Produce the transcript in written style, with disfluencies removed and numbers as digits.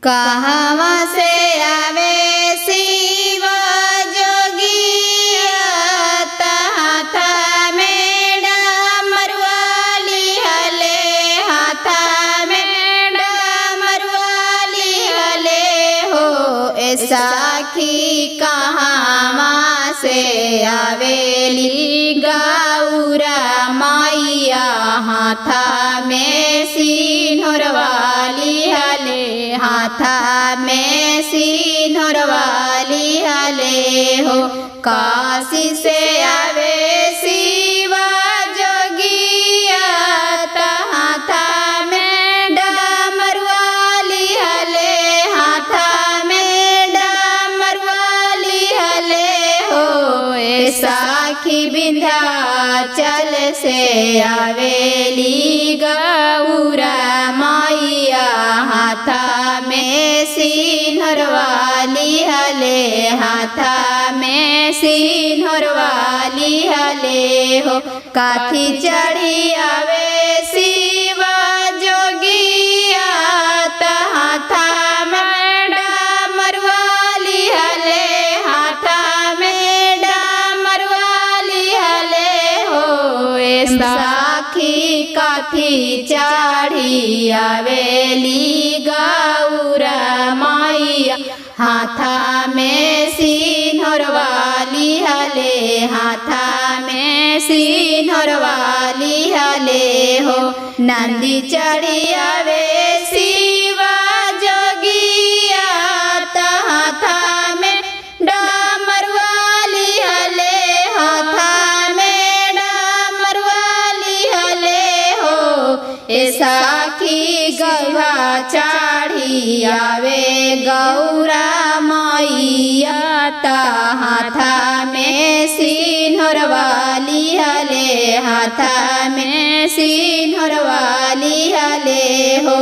कहवा से आवे शिव जोगिया हाथा में डमरुआली हले हाथा में डमरुआली हले हो। ए साखी कहवा से आवेली गौरा मैया हाथा में सिंदूर वाली हले हाथा में सिंदूर वाली हले हो। काशी से आवे शिव जोगिया हाथा में डमरुआली हले हाथा में डमरुआली हले हो। ए साखी विंध्याचल से आवेली गौरा मैया हाथा में सिंदूर वाली हले हाथा में सिंदूर वाली हले हो। काठी चढ़ी आवे शिव जोगिया हाथा में डमरुआली हले हाथा में डमरुआली हले हो। ए साखी काठी चढ़ी आवेली गौरा मैया हाथा में सिंदूर वाली हले हाथा में सिंदूर वाली हले हो। नंदी चढ़ी आवे शिव जोगिया हाथा में डमरुआली हले हाथा में डमरुआली हले हो। ए साखी गौरा चढ़ी आवे गौरा मैया हाथा में सिंदूर वाली हले हाथा में सिंदूर वाली हले हो।